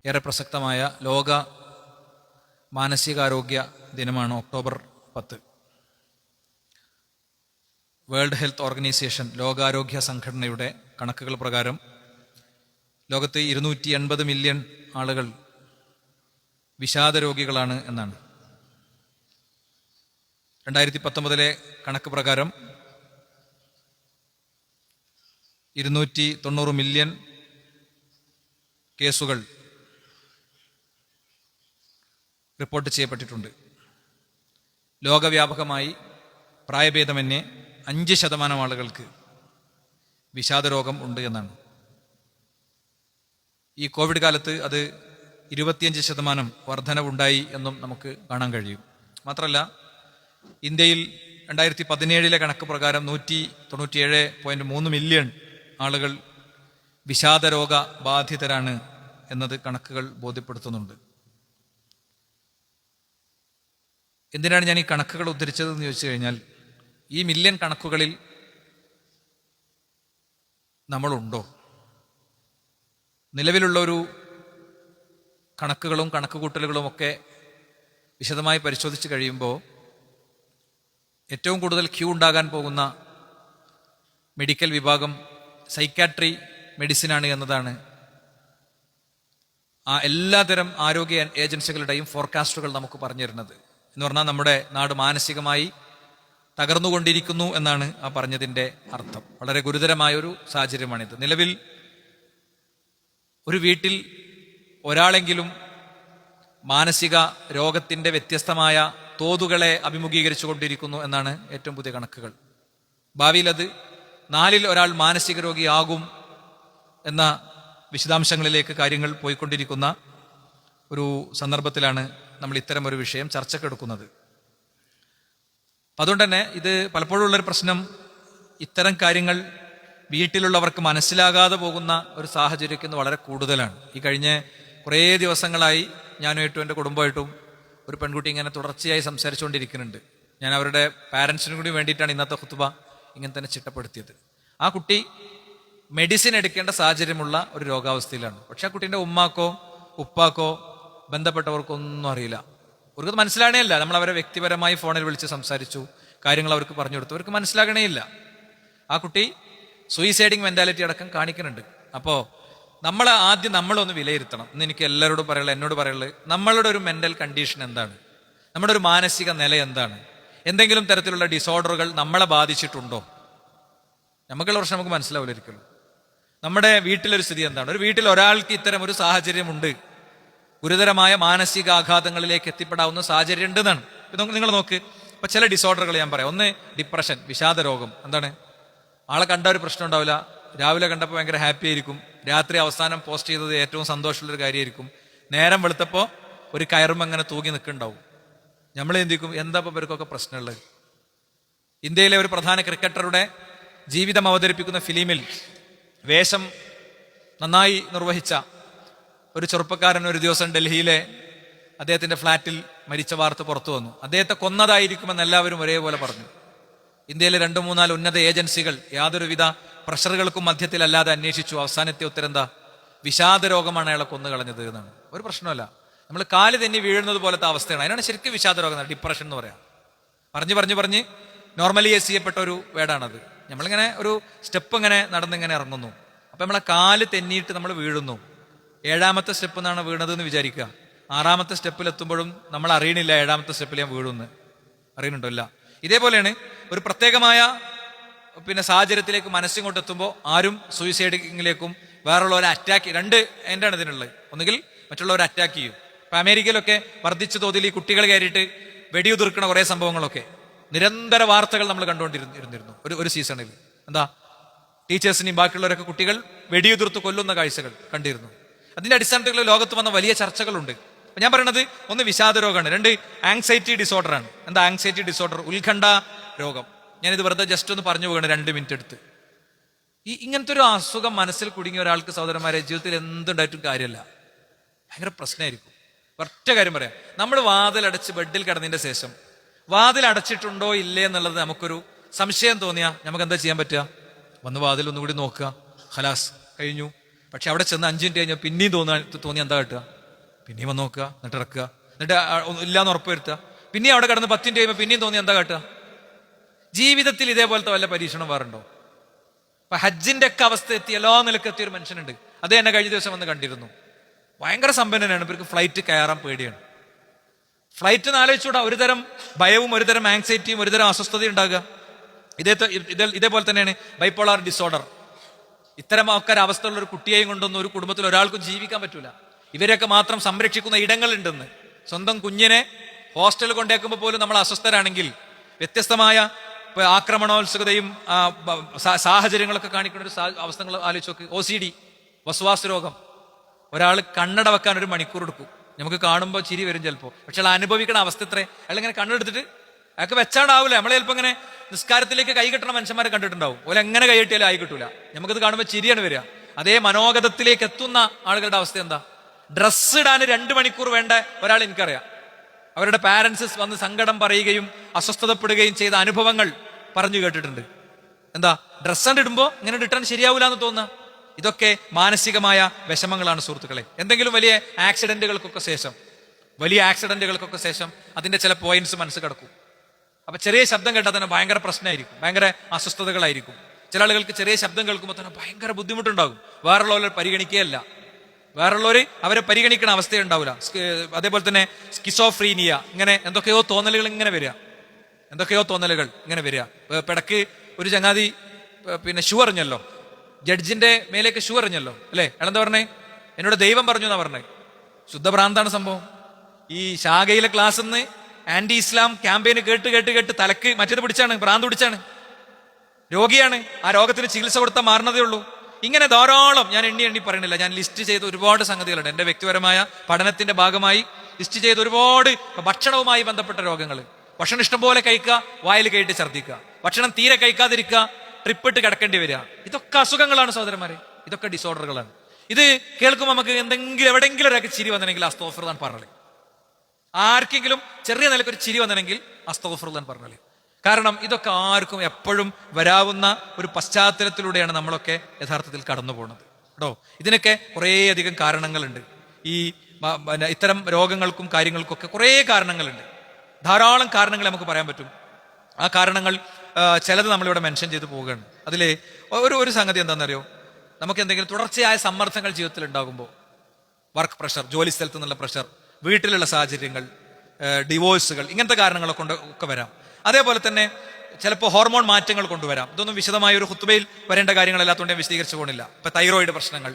ഏറെ പ്രസക്തമായ ലോക മാനസികാരോഗ്യ ദിനമാണ് ഒക്ടോബർ 10. വേൾഡ് ഹെൽത്ത് ഓർഗനൈസേഷൻ, ലോകാരോഗ്യ സംഘടനയുടെ കണക്കുകൾ പ്രകാരം ലോകത്ത് 280 മില്യൺ ആളുകൾ വിഷാദരോഗികളാണ് എന്നാണ്. 2019 കണക്ക് പ്രകാരം 290 മില്യൺ കേസുകൾ റിപ്പോർട്ട് ചെയ്യപ്പെട്ടിട്ടുണ്ട്. ലോകവ്യാപകമായി പ്രായഭേദമന്യേ 5% ആളുകൾക്ക് വിഷാദരോഗം ഉണ്ട് എന്നാണ്. ഈ കോവിഡ് കാലത്ത് അത് 25% വർധനവുണ്ടായി എന്നും നമുക്ക് കാണാൻ കഴിയും. മാത്രമല്ല, ഇന്ത്യയിൽ 2017 കണക്ക് പ്രകാരം 197.3 മില്യൺ ആളുകൾ വിഷാദരോഗ ബാധിതരാണ് എന്നത് കണക്കുകൾ ബോധ്യപ്പെടുത്തുന്നുണ്ട്. എന്തിനാണ് ഞാൻ ഈ കണക്കുകൾ ഉദ്ധരിച്ചതെന്ന് ചോദിച്ചു കഴിഞ്ഞാൽ, ഈ മില്യൺ കണക്കുകളിൽ നമ്മളുണ്ടോ? നിലവിലുള്ള ഒരു കണക്കുകളും കണക്കുകൂട്ടലുകളുമൊക്കെ വിശദമായി പരിശോധിച്ച് കഴിയുമ്പോൾ ഏറ്റവും കൂടുതൽ ക്യൂ ഉണ്ടാകാൻ പോകുന്ന മെഡിക്കൽ വിഭാഗം സൈക്കാട്രി മെഡിസിനാണ് എന്നതാണ് ആ എല്ലാതരം ആരോഗ്യ ഏജൻസികളുടെയും ഫോർകാസ്റ്റുകൾ നമുക്ക് പറഞ്ഞു തരുന്നത്. എന്ന് പറഞ്ഞാൽ നമ്മുടെ നാട് മാനസികമായി തകർന്നുകൊണ്ടിരിക്കുന്നു എന്നാണ് ആ പറഞ്ഞതിൻ്റെ അർത്ഥം. വളരെ ഗുരുതരമായൊരു സാഹചര്യമാണിത്. നിലവിൽ ഒരു വീട്ടിൽ ഒരാളെങ്കിലും മാനസിക രോഗത്തിൻ്റെ വ്യത്യസ്തമായ തോതുകളെ അഭിമുഖീകരിച്ചു കൊണ്ടിരിക്കുന്നു എന്നാണ് ഏറ്റവും പുതിയ കണക്കുകൾ. ഭാവിയിൽ അത് 4-ൽ ഒരാൾ മാനസിക രോഗിയാകും എന്ന വിശദാംശങ്ങളിലേക്ക് കാര്യങ്ങൾ പോയിക്കൊണ്ടിരിക്കുന്ന ഒരു സന്ദർഭത്തിലാണ് നമ്മൾ ഇത്തരം ഒരു വിഷയം ചർച്ചക്കെടുക്കുന്നത്. അതുകൊണ്ട് തന്നെ ഇത് പലപ്പോഴും ഉള്ളൊരു പ്രശ്നം, ഇത്തരം കാര്യങ്ങൾ വീട്ടിലുള്ളവർക്ക് മനസ്സിലാകാതെ പോകുന്ന ഒരു സാഹചര്യം വളരെ കൂടുതലാണ്. ഈ കഴിഞ്ഞ കുറേ ദിവസങ്ങളായി ഞാനുമായിട്ടും എൻ്റെ കുടുംബമായിട്ടും ഒരു പെൺകുട്ടി ഇങ്ങനെ തുടർച്ചയായി സംസാരിച്ചുകൊണ്ടിരിക്കുന്നുണ്ട്. ഞാൻ അവരുടെ പാരൻസിനും കൂടി വേണ്ടിയിട്ടാണ് ഇന്നത്തെ ഖുത്ബ ഇങ്ങനെ തന്നെ ചിട്ടപ്പെടുത്തിയത്. ആ കുട്ടി മെഡിസിൻ എടുക്കേണ്ട സാഹചര്യമുള്ള ഒരു രോഗാവസ്ഥയിലാണ്. പക്ഷെ ആ കുട്ടീൻ്റെ ഉമ്മാക്കോ ഉപ്പാക്കോ ബന്ധപ്പെട്ടവർക്കൊന്നും അറിയില്ല. അവർക്ക് മനസ്സിലാകണേ ഇല്ല. നമ്മൾ അവരെ വ്യക്തിപരമായി ഫോണിൽ വിളിച്ച് സംസാരിച്ചു, കാര്യങ്ങൾ അവർക്ക് പറഞ്ഞു കൊടുത്തു, അവർക്ക് മനസ്സിലാകണേ ഇല്ല. ആ കുട്ടി സൂയിസൈഡിങ് മെന്റാലിറ്റി അടക്കം കാണിക്കുന്നുണ്ട്. അപ്പോൾ നമ്മളൊന്ന് വിലയിരുത്തണം എന്ന് എനിക്ക് എല്ലാവരോടും എന്നോട് പറയുള്ളത്, നമ്മളുടെ ഒരു മെന്റൽ കണ്ടീഷൻ എന്താണ്, നമ്മുടെ ഒരു മാനസിക നില എന്താണ്, എന്തെങ്കിലും തരത്തിലുള്ള ഡിസോർഡറുകൾ നമ്മളെ ബാധിച്ചിട്ടുണ്ടോ? നമുക്കുള്ള പ്രശ്നം നമുക്ക് മനസ്സിലാവില്ല ഒരിക്കലും. നമ്മുടെ വീട്ടിലൊരു സ്ഥിതി എന്താണ്? ഒരു വീട്ടിൽ ഒരാൾക്ക് ഇത്തരം ഒരു സാഹചര്യമുണ്ട്, ഗുരുതരമായ മാനസികാഘാതങ്ങളിലേക്ക് എത്തിപ്പെടാവുന്ന സാഹചര്യം ഉണ്ടെന്നാണ്. നിങ്ങൾ നോക്ക്, ഇപ്പൊ ചില ഡിസോർഡറുകൾ ഞാൻ പറയാം. ഒന്ന് ഡിപ്രഷൻ, വിഷാദ രോഗം. എന്താണ്? ആളെ കണ്ട ഒരു പ്രശ്നം ഉണ്ടാവില്ല, രാവിലെ കണ്ടപ്പോൾ ഭയങ്കര ഹാപ്പി ആയിരിക്കും, രാത്രി അവസാനം പോസ്റ്റ് ചെയ്തത് ഏറ്റവും സന്തോഷമുള്ളൊരു കാര്യമായിരിക്കും, നേരം വെളുത്തപ്പോൾ ഒരു കയറും അങ്ങനെ തൂങ്ങി നിൽക്കുന്നുണ്ടാവും. നമ്മൾ ചിന്തിക്കും, എന്താ ഇപ്പോൾ ഇവർക്കൊക്കെ പ്രശ്നമുള്ളത്? ഇന്ത്യയിലെ ഒരു പ്രധാന ക്രിക്കറ്ററുടെ ജീവിതം അവതരിപ്പിക്കുന്ന ഫിലിമിൽ വേഷം നന്നായി നിർവഹിച്ച ഒരു ചെറുപ്പക്കാരൻ ഒരു ദിവസം ഡൽഹിയിലെ അദ്ദേഹത്തിന്റെ ഫ്ളാറ്റിൽ മരിച്ച വാർത്ത പുറത്തു വന്നു. അദ്ദേഹത്തെ കൊന്നതായിരിക്കുമെന്ന് എല്ലാവരും ഒരേപോലെ പറഞ്ഞു. ഇന്ത്യയിലെ 2-3 ഉന്നത ഏജൻസികൾ യാതൊരുവിധ പ്രഷറുകൾക്കും മധ്യത്തിലല്ലാതെ അന്വേഷിച്ചു. അവസാനത്തെ ഉത്തരം എന്താ? വിഷാദ രോഗമാണ് അയാളെ കൊന്നു കളഞ്ഞത് എന്നാണ്. ഒരു പ്രശ്നമല്ല, നമ്മൾ കാല് തെന്നി വീഴുന്നത് പോലത്തെ അവസ്ഥയാണ്. അതിനാണ് ശരിക്കും വിഷാദ രോഗം, ഡിപ്രഷൻ എന്ന് പറയാം. പറഞ്ഞ് നോർമലൈസ് ചെയ്യപ്പെട്ട ഒരു വേർഡാണത്. നമ്മളിങ്ങനെ ഒരു സ്റ്റെപ്പ് ഇങ്ങനെ നടന്നിങ്ങനെ ഇറങ്ങുന്നു, അപ്പൊ നമ്മളെ കാല് തെന്നിയിട്ട് നമ്മൾ വീഴുന്നു. 7ാമത്തെ സ്റ്റെപ്പ് എന്നാണ് വീണതെന്ന് വിചാരിക്കുക. 6ാമത്തെ സ്റ്റെപ്പിൽ എത്തുമ്പോഴും നമ്മൾ അറിയണില്ല 7ാമത്തെ സ്റ്റെപ്പിൽ ഞാൻ വീഴുന്ന്. അറിയുന്നുണ്ടോ? ഇല്ല. ഇതേപോലെയാണ് ഒരു പ്രത്യേകമായ സാഹചര്യത്തിലേക്ക് മനസ്സിങ്ങോട്ട് എത്തുമ്പോൾ ആരും സൂയിസൈഡിങ്ങിലേക്കും വേറുള്ളവരെ അറ്റാക്ക്, 2 എൻഡാണ് ഇതിനുള്ളത്. ഒന്നുകിൽ മറ്റുള്ളവരെ അറ്റാക്ക് ചെയ്യും. ഇപ്പൊ അമേരിക്കയിലൊക്കെ വർദ്ധിച്ച തോതിൽ ഈ കുട്ടികൾ കയറിയിട്ട് വെടിയുതിർക്കണ കുറെ സംഭവങ്ങളൊക്കെ നിരന്തര വാർത്തകൾ നമ്മൾ കണ്ടുകൊണ്ടിരുന്നിരുന്നു ഒരു സീസണിൽ. എന്താ? ടീച്ചേഴ്സിനെയും ബാക്കിയുള്ളവരൊക്കെ കുട്ടികൾ വെടിയുതിർത്ത് കൊല്ലുന്ന കാഴ്ചകൾ കണ്ടിരുന്നു. അതിന്റെ അടിസ്ഥാനത്തിൽ ലോകത്ത് വന്ന വലിയ ചർച്ചകളുണ്ട്. അപ്പൊ ഞാൻ പറയണത്, ഒന്ന് വിഷാദ രോഗമാണ്, 2 ആങ്സൈറ്റി ഡിസോർഡർ ആണ്. എന്താ ആങ്സൈറ്റി ഡിസോർഡർ? ഉത്കണ്ഠ രോഗം. ഞാനിത് വെറുതെ ജസ്റ്റ് ഒന്ന് പറഞ്ഞു പോകണം 2 മിനിറ്റ് എടുത്ത്. ഇങ്ങനത്തെ ഒരു അസുഖം മനസ്സിൽ കുടുങ്ങിയ ഒരാൾക്ക് സഹോദരന്മാരെ ജീവിതത്തിൽ എന്തുണ്ടായിട്ടും കാര്യമല്ല, ഭയങ്കര പ്രശ്നമായിരിക്കും. ഒറ്റ കാര്യം പറയാം, നമ്മൾ വാതിലടച്ച് ബെഡിൽ കിടന്നതിന്റെ ശേഷം വാതിൽ അടച്ചിട്ടുണ്ടോ ഇല്ലേ എന്നുള്ളത് നമുക്കൊരു സംശയം തോന്നിയാൽ നമുക്ക് എന്താ ചെയ്യാൻ പറ്റുക? വന്ന് വാതിൽ ഒന്നുകൂടി നോക്കുക, ഖലാസ് കഴിഞ്ഞു. പക്ഷെ അവിടെ ചെന്ന് 5 മിനിറ്റ് കഴിഞ്ഞാൽ പിന്നെയും തോന്നി എന്താ കിട്ടുക? പിന്നെയും വന്ന് നോക്കുക, എന്നിട്ട് ഇറക്കുക, എന്നിട്ട് ഇല്ലാന്ന് ഉറപ്പ് വരുത്തുക. പിന്നെയും അവിടെ കിടന്ന് 10 മിനിറ്റ് കഴിയുമ്പോൾ പിന്നെയും തോന്നി എന്താ കാട്ടുക? ജീവിതത്തിൽ ഇതേപോലത്തെ വല്ല പരീക്ഷണം വേറുണ്ടോ? അപ്പൊ ഹജ്ജിന്റെ ഒക്കെ അവസ്ഥ എത്തി, എല്ലാ നിലക്കെത്തിയ ഒരു മനുഷ്യനുണ്ട്. അത് എന്നെ കഴിഞ്ഞ ദിവസം വന്ന് കണ്ടിരുന്നു. ഭയങ്കര സമ്പന്നനാണ്, ഇവർക്ക് ഫ്ലൈറ്റ് കയറാൻ പേടിയാണ്. ഫ്ലൈറ്റ് എന്ന് ആലോചിച്ചൂടാ, ഒരുതരം ഭയവും ഒരുതരം ആങ്സൈറ്റിയും ഒരുതരം അസ്വസ്ഥതയും ഉണ്ടാകുക. ഇതേപോലെ തന്നെയാണ് ബൈപ്പോളാർ ഡിസോർഡർ. ഇത്തരം ആൾക്കാർ അവസ്ഥയുള്ള ഒരു കുട്ടിയെയും കൊണ്ടൊന്നും ഒരു കുടുംബത്തിൽ ഒരാൾക്കും ജീവിക്കാൻ പറ്റൂല. ഇവരൊക്കെ മാത്രം സംരക്ഷിക്കുന്ന ഇടങ്ങളുണ്ടെന്ന്. സ്വന്തം കുഞ്ഞിനെ ഹോസ്റ്റലിൽ കൊണ്ടേക്കുമ്പോൾ പോലും നമ്മൾ അസ്വസ്ഥരാണെങ്കിൽ വ്യത്യസ്തമായ ആക്രമണോത്സുകതയും സാഹചര്യങ്ങളൊക്കെ കാണിക്കുന്ന ഒരു അവസ്ഥകൾ ആലോചിച്ച് നോക്ക്. OCD, വസ്വാസ് രോഗം. ഒരാൾ കണ്ണട വെക്കാൻ 1 മണിക്കൂർ എടുക്കും. നമുക്ക് കാണുമ്പോൾ ചിരി വരും ചിലപ്പോൾ, പക്ഷെ അയാൾ അനുഭവിക്കുന്ന അവസ്ഥ എത്ര. അയാൾ ഇങ്ങനെ കണ്ണെടുത്തിട്ട് അയാൾക്ക് വെച്ചാണ്ടാവില്ല. നമ്മളെ ചിലപ്പോൾ ഇങ്ങനെ നിസ്കാരത്തിലേക്ക് കൈ കെട്ടണ മനുഷ്യന്മാരെ കണ്ടിട്ടുണ്ടാവും. ഓലെ എങ്ങനെ കൈ കെട്ടിയാലും ആയി കിട്ടൂല. നമുക്കത് കാണുമ്പോൾ ചിരിയാണ് വരിക. അതേ മനോഗതത്തിലേക്ക് എത്തുന്ന ആളുകളുടെ അവസ്ഥ എന്താ? ഡ്രസ്സ് ഇടാൻ 2 മണിക്കൂർ വേണ്ട ഒരാൾ എനിക്കറിയാം. അവരുടെ പാരന്റ്സ് വന്ന് സങ്കടം പറയുകയും അസ്വസ്ഥതപ്പെടുകയും ചെയ്ത അനുഭവങ്ങൾ പറഞ്ഞു കേട്ടിട്ടുണ്ട്. എന്താ, ഡ്രസ്സ് ഇടുമ്പോൾ ഇങ്ങനെ ഇട്ടാൻ ശരിയാവൂല എന്ന് തോന്നുക. ഇതൊക്കെ മാനസികമായ വിഷമങ്ങളാണ് സുഹൃത്തുക്കളെ. എന്തെങ്കിലും വലിയ ആക്സിഡന്റുകൾക്കൊക്കെ ശേഷം അതിന്റെ ചില പോയിന്റ്സ് മനസ്സ് കിടക്കും. അപ്പൊ ചെറിയ ശബ്ദം കേട്ടാൽ തന്നെ ഭയങ്കര പ്രശ്നമായിരിക്കും, ഭയങ്കര അസ്വസ്ഥതകളായിരിക്കും. ചില ആളുകൾക്ക് ചെറിയ ശബ്ദം കേൾക്കുമ്പോൾ തന്നെ ഭയങ്കര ബുദ്ധിമുട്ടുണ്ടാകും. വേറുള്ളവരെ പരിഗണിക്കുകയല്ല, വേറുള്ളവർ അവരെ പരിഗണിക്കുന്ന അവസ്ഥയുണ്ടാവില്ല. അതേപോലെ തന്നെ സ്കിസോഫ്രീനിയ, ഇങ്ങനെ എന്തൊക്കെയോ തോന്നലുകൾ ഇങ്ങനെ വരിക. പിടക്ക് ഒരു ചങ്ങാതി ഷൂ എറിഞ്ഞല്ലോ, ജഡ്ജിന്റെ മേലേക്ക് ഷൂ എറിഞ്ഞല്ലോ അല്ലേ? അയാളെന്താ പറഞ്ഞേ? എന്നോട് ദൈവം പറഞ്ഞു എന്നാ പറഞ്ഞേ. ശുദ്ധഭ്രാന്താണ് സംഭവം. ഈ ശാഖയിലെ ക്ലാസ് നിന്ന് ആന്റി ഇസ്ലാം ക്യാമ്പയിന് കേട്ട് തലക്ക് മറ്റേത് പിടിച്ചാണ്, ഭ്രാന്ത് പിടിച്ചാണ്, രോഗിയാണ്. ആ രോഗത്തിന് ചികിത്സ കൊടുത്താൽ മാറുന്നതേ ഉള്ളൂ. ഇങ്ങനെ ധാരാളം, ഞാൻ എണ്ണി പറയണില്ല, ഞാൻ ലിസ്റ്റ് ചെയ്ത ഒരുപാട് സംഗതികളുണ്ട്. എൻ്റെ വ്യക്തിപരമായ പഠനത്തിന്റെ ഭാഗമായി ലിസ്റ്റ് ചെയ്ത ഒരുപാട് ഭക്ഷണവുമായി ബന്ധപ്പെട്ട രോഗങ്ങൾ. ഭക്ഷണം ഇഷ്ടം പോലെ കഴിക്കുക, വായിൽ കയറ്റി ഛർദ്ദിക്കുക. ഭക്ഷണം തീരെ കഴിക്കാതിരിക്കുക, ട്രിപ്പിട്ട് കിടക്കേണ്ടി വരിക. ഇതൊക്കെ അസുഖങ്ങളാണ് സഹോദരന്മാരെ, ഇതൊക്കെ ഡിസോർഡറുകളാണ്. ഇത് കേൾക്കുമ്പോൾ നമുക്ക് എവിടെയെങ്കിലും ഒരാൾക്ക് ചിരി വന്നെങ്കിൽ അസ്തഗ്ഫിറുല്ലാഹ് എന്ന് പറഞ്ഞാൽ, ആർക്കെങ്കിലും ചെറിയ നിലയ്ക്കൊരു ചിരി വന്നെങ്കിൽ അസ്തഗ്ഫിറുല്ലാഹ് എന്ന് പറഞ്ഞാൽ. കാരണം ഇതൊക്കെ ആർക്കും എപ്പോഴും വരാവുന്ന ഒരു പശ്ചാത്തലത്തിലൂടെയാണ് നമ്മളൊക്കെ യഥാർത്ഥത്തിൽ കടന്നു പോകുന്നത് കേട്ടോ. ഇതിനൊക്കെ കുറേയധികം കാരണങ്ങളുണ്ട്. ഈ ഇത്തരം രോഗങ്ങൾക്കും കാര്യങ്ങൾക്കൊക്കെ കുറേ കാരണങ്ങളുണ്ട്. ധാരാളം കാരണങ്ങൾ നമുക്ക് പറയാൻ പറ്റും. ആ കാരണങ്ങൾ ചിലത് നമ്മളിവിടെ മെൻഷൻ ചെയ്ത് പോവുകയാണ്. അതിലെ ഒരു സംഗതി എന്താണെന്നറിയോ? നമുക്ക് എന്തെങ്കിലും തുടർച്ചയായ സമ്മർദ്ദങ്ങൾ ജീവിതത്തിൽ ഉണ്ടാകുമ്പോൾ, വർക്ക് പ്രഷർ, ജോലി സ്ഥലത്ത് നിന്നുള്ള പ്രഷർ, വീട്ടിലുള്ള സാഹചര്യങ്ങൾ, ഡിവോഴ്സുകൾ, ഇങ്ങനത്തെ കാരണങ്ങളൊക്കെ ഒക്കെ വരാം. അതേപോലെ തന്നെ ചിലപ്പോൾ ഹോർമോൺ മാറ്റങ്ങൾ കൊണ്ടുവരാം. ഇതൊന്നും വിശദമായ ഒരു ഖുത്ബയിൽ വരേണ്ട കാര്യങ്ങളല്ലാത്തതുകൊണ്ട് ഞാൻ വിശദീകരിച്ചു പോകുന്നില്ല. ഇപ്പൊ തൈറോയിഡ് പ്രശ്നങ്ങൾ,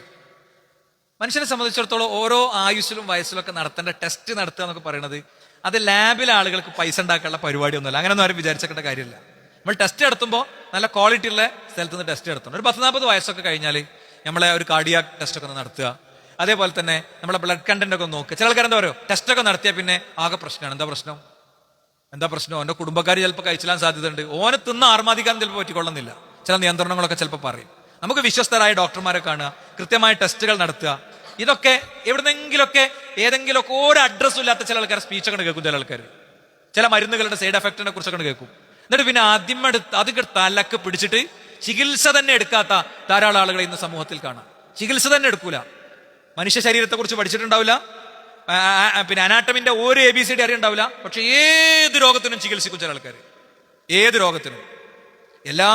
മനുഷ്യനെ സംബന്ധിച്ചിടത്തോളം ഓരോ ആയുസ്സിലും വയസ്സിലൊക്കെ നടത്തേണ്ട ടെസ്റ്റ് നടത്തുക എന്നൊക്കെ പറയുന്നത് അത് ലാബിലെ ആളുകൾക്ക് പൈസ ഉണ്ടാക്കാനുള്ള പരിപാടിയൊന്നുമല്ല. അങ്ങനെയൊന്നും ആരും വിചാരിച്ചേണ്ട കാര്യമില്ല. നമ്മൾ ടെസ്റ്റ് നടത്തുമ്പോൾ നല്ല ക്വാളിറ്റി ഉള്ള സ്ഥലത്ത് നിന്ന് ടെസ്റ്റ് നടത്തണം. ഒരു 10-40 വയസ്സൊക്കെ കഴിഞ്ഞാൽ നമ്മളെ ഒരു കാർഡിയാക് ടെസ്റ്റ് ഒക്കെ ഒന്ന് നടത്തുക. അതേപോലെ തന്നെ നമ്മളെ ബ്ലഡ് കണ്ടന്റ് ഒക്കെ നോക്കുക. ചില ആൾക്കാർ എന്താ പറയുക, ടെസ്റ്റൊക്കെ നടത്തിയാൽ പിന്നെ ആകെ പ്രശ്നമാണ്. എന്താ പ്രശ്നം? ഓൻ്റെ കുടുംബക്കാർ ചിലപ്പോൾ കഴിച്ചില്ലാൻ സാധ്യതയുണ്ട്. ഓനെ തിന്ന ആർമാദിക്കാൻ ചിലപ്പോൾ പറ്റിക്കൊള്ളുന്നില്ല. ചില നിയന്ത്രണങ്ങളൊക്കെ ചിലപ്പോൾ പറയും. നമുക്ക് വിശ്വസ്തരായ ഡോക്ടർമാരെ കാണുക, കൃത്യമായ ടെസ്റ്റുകൾ നടത്തുക. ഇതൊക്കെ എവിടെന്നെങ്കിലൊക്കെ ഏതെങ്കിലുമൊക്കെ ഒരു അഡ്രസ്സും ഇല്ലാത്ത ചില ആൾക്കാർ സ്പീച്ചൊക്കെ കേൾക്കും. ചില ആൾക്കാർ ചില മരുന്നുകളുടെ സൈഡ് എഫക്റ്റിനെ കുറിച്ചൊക്കെ കേൾക്കും. എന്നിട്ട് പിന്നെ അതിന്റെ തലക്ക് പിടിച്ചിട്ട് ചികിത്സ തന്നെ എടുക്കാത്ത ധാരാളം ആളുകളെ ഇന്ന് സമൂഹത്തിൽ കാണാം. ചികിത്സ തന്നെ എടുക്കൂല, മനുഷ്യ ശരീരത്തെ കുറിച്ച് പഠിച്ചിട്ടുണ്ടാവില്ല, പിന്നെ അനാട്ടമിന്റെ ഒരു ABCD അറിയുണ്ടാവില്ല. പക്ഷെ ഏത് രോഗത്തിനും ചികിത്സിക്കും ചില ആൾക്കാർ. ഏത് രോഗത്തിനും എല്ലാ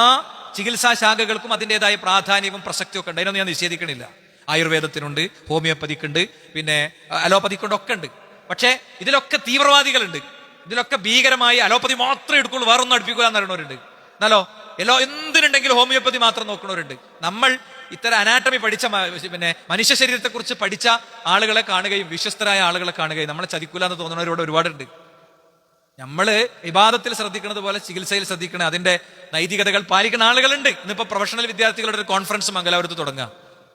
ചികിത്സാ ശാഖകൾക്കും അതിൻ്റെതായ പ്രാധാന്യവും പ്രസക്തിയും ഒക്കെ ഉണ്ട്. അതിനൊന്നും ഞാൻ നിഷേധിക്കണില്ല. ആയുർവേദത്തിനുണ്ട്, ഹോമിയോപ്പതിക്കുണ്ട്, പിന്നെ അലോപ്പതിക്കുണ്ട്, ഒക്കെ ഉണ്ട്. പക്ഷെ ഇതിലൊക്കെ തീവ്രവാദികളുണ്ട്. ഇതിലൊക്കെ ഭീകരമായി അലോപ്പതി മാത്രമേ എടുക്കുള്ളൂ, വേറൊന്നും അടുപ്പിക്കുക എന്ന് പറയുന്നവരുണ്ട്. എന്നാലോ എന്തിനുണ്ടെങ്കിലും ഹോമിയോപ്പതി മാത്രം നോക്കുന്നവരുണ്ട്. നമ്മൾ ഇത്തരം അനാട്ടമി പഠിച്ച, പിന്നെ മനുഷ്യ ശരീരത്തെക്കുറിച്ച് പഠിച്ച ആളുകളെ കാണുകയും വിശ്വസ്തരായ ആളുകളെ കാണുകയും നമ്മളെ ചതിക്കൂല എന്ന് തോന്നുന്നവരോട് ഒരുപാടുണ്ട്. നമ്മള് ഇബാദത്തിൽ ശ്രദ്ധിക്കുന്നത് പോലെ ചികിത്സയിൽ ശ്രദ്ധിക്കണം, അതിന്റെ നൈതികതകൾ പാലിക്കുന്ന ആളുകളുണ്ട്. ഇന്നിപ്പോ പ്രൊഫഷണൽ വിദ്യാർത്ഥികളുടെ ഒരു കോൺഫറൻസ് മംഗലാപുരത്ത് തുടങ്ങാം.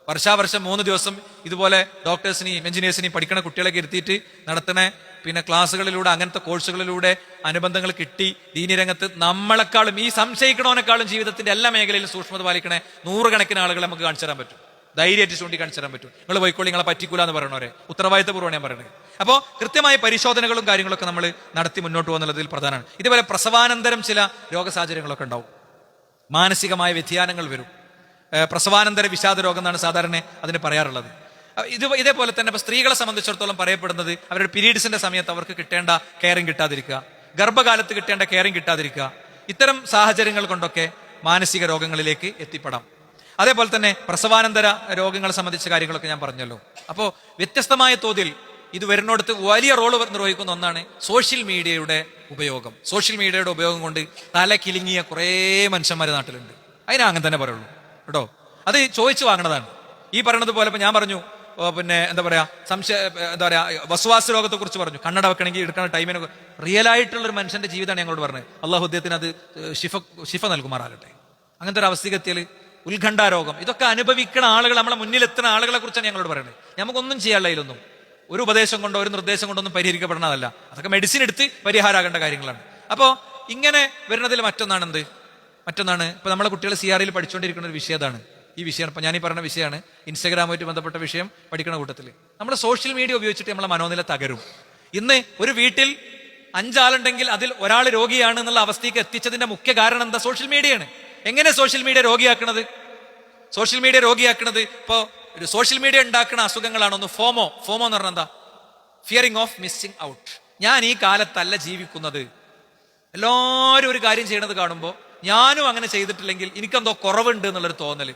വർഷാവർഷം 3 ദിവസം ഇതുപോലെ ഡോക്ടേഴ്സിനെയും എഞ്ചിനീയേഴ്സിനെയും പഠിക്കുന്ന കുട്ടികളൊക്കെ ഇരുത്തിയിട്ട് നടത്തുന്ന പിന്നെ ക്ലാസ്സുകളിലൂടെ, അങ്ങനത്തെ കോഴ്സുകളിലൂടെ അനുബന്ധങ്ങൾ കിട്ടി ദീനി രംഗത്ത് നമ്മളെക്കാളും, ഈ സംശയിക്കണവനെക്കാളും ജീവിതത്തിന്റെ എല്ലാ മേഖലയിലും സൂക്ഷ്മത പാലിക്കണേ 100 കണക്കിന് ആളുകളെ നമുക്ക് കാണിച്ചു തരാൻ പറ്റും. ധൈര്യമായിട്ട് ചൂണ്ടി കാണിച്ചു തരാൻ പറ്റും. നിങ്ങൾ പോയിക്കോളി, നിങ്ങളെ പറ്റിക്കൂല എന്ന് പറയണവരെ ഉത്തരവാദിത്തപൂർവ്വം ഞാൻ പറയുന്നത്. അപ്പോൾ കൃത്യമായ പരിശോധനകളും കാര്യങ്ങളൊക്കെ നമ്മൾ നടത്തി മുന്നോട്ട് പോകുന്നതിൽ പ്രധാനമാണ്. ഇതുപോലെ പ്രസവാനന്തരം ചില രോഗസാഹചര്യങ്ങളൊക്കെ ഉണ്ടാവും, മാനസികമായ വ്യതിയാനങ്ങൾ വരും. പ്രസവാനന്തര വിഷാദ രോഗം എന്നാണ് സാധാരണ അതിന് പറയാറുള്ളത്. ഇതേപോലെ തന്നെ ഇപ്പൊ സ്ത്രീകളെ സംബന്ധിച്ചിടത്തോളം പറയപ്പെടുന്നത് അവരുടെ പീരീഡ്സിന്റെ സമയത്ത് അവർക്ക് കിട്ടേണ്ട കെയറിങ് കിട്ടാതിരിക്കുക, ഗർഭകാലത്ത് കിട്ടേണ്ട കെയറിങ് കിട്ടാതിരിക്കുക, ഇത്തരം സാഹചര്യങ്ങൾ കൊണ്ടൊക്കെ മാനസിക രോഗങ്ങളിലേക്ക് എത്തിപ്പെടാം. അതേപോലെ തന്നെ പ്രസവാനന്തര രോഗങ്ങളെ സംബന്ധിച്ച കാര്യങ്ങളൊക്കെ ഞാൻ പറഞ്ഞല്ലോ. അപ്പോൾ വ്യത്യസ്തമായ തോതിൽ ഇത് വരുന്നിടത്ത് വലിയ റോള് നിർവഹിക്കുന്ന ഒന്നാണ് സോഷ്യൽ മീഡിയയുടെ ഉപയോഗം. സോഷ്യൽ മീഡിയയുടെ ഉപയോഗം കൊണ്ട് തല കിലുങ്ങിയ കുറേ മനുഷ്യന്മാർ നാട്ടിലുണ്ട്. അതിനാ അങ്ങനെ തന്നെ പറയുള്ളൂ കേട്ടോ. അത് ചോദിച്ചു വാങ്ങണതാണ്. ഈ പറയണത് പോലെ ഇപ്പൊ ഞാൻ പറഞ്ഞു, പിന്നെ എന്താ പറയാ, വസ്വാസ രോഗത്തെ കുറിച്ച് പറഞ്ഞു. കണ്ണട വെക്കണമെങ്കിൽ എടുക്കുന്ന ടൈമിന് റിയൽ ആയിട്ടുള്ള ഒരു മനുഷ്യന്റെ ജീവിതമാണ് ഞങ്ങളോട് പറഞ്ഞത്. അള്ളാഹു അദ്ദേഹത്തിന് അത് ശിഫ നൽകുമാറാകട്ടെ. അങ്ങനത്തെ ഒരു അവസ്ഥയ്ക്ക് എത്തിയാൽ ഉത്കണ്ഠ രോഗം, ഇതൊക്കെ അനുഭവിക്കുന്ന ആളുകൾ, നമ്മളെ മുന്നിലെത്തുന്ന ആളുകളെ കുറിച്ചാണ് ഞങ്ങളോട് പറയുന്നത്. നമുക്കൊന്നും ചെയ്യാനുള്ള ഇതിലൊന്നും ഒരു ഉപദേശം കൊണ്ടോ ഒരു നിർദ്ദേശം കൊണ്ടൊന്നും പരിഹരിക്കപ്പെടണതല്ല. അതൊക്കെ മെഡിസിൻ എടുത്ത് പരിഹാരമാകേണ്ട കാര്യങ്ങളാണ്. അപ്പോൾ ഇങ്ങനെ വരുന്നതിൽ മറ്റൊന്നാണ് ഇപ്പൊ നമ്മളെ കുട്ടികൾ CREയിൽ പഠിച്ചുകൊണ്ടിരിക്കുന്ന ഒരു വിഷയം അതാണ്. ഈ വിഷയം ഇപ്പൊ ഞാനീ പറഞ്ഞ വിഷയമാണ്, ഇൻസ്റ്റാഗ്രാമുമായിട്ട് ബന്ധപ്പെട്ട വിഷയം പഠിക്കുന്ന കൂട്ടത്തിൽ നമ്മുടെ സോഷ്യൽ മീഡിയ ഉപയോഗിച്ചിട്ട് നമ്മളെ മനോനില തകരും. ഇന്ന് ഒരു വീട്ടിൽ 5 ആളുണ്ടെങ്കിൽ അതിൽ ഒരാൾ രോഗിയാണ് എന്നുള്ള അവസ്ഥയ്ക്ക് എത്തിച്ചതിന്റെ മുഖ്യ കാരണം എന്താ? സോഷ്യൽ മീഡിയയാണ്. എങ്ങനെ സോഷ്യൽ മീഡിയ രോഗിയാക്കണത്? ഇപ്പോ ഒരു സോഷ്യൽ മീഡിയ ഉണ്ടാക്കുന്ന അസുഖങ്ങളാണ്. ഒന്ന് ഫോമോ എന്ന് പറഞ്ഞാൽ എന്താ? Fearing of missing out. ഞാൻ ഈ കാലത്തല്ല ജീവിക്കുന്നത്. എല്ലാവരും ഒരു കാര്യം ചെയ്യണത് കാണുമ്പോൾ ഞാനും അങ്ങനെ ചെയ്തിട്ടില്ലെങ്കിൽ എനിക്കെന്തോ കുറവുണ്ട് എന്നുള്ളൊരു തോന്നല്.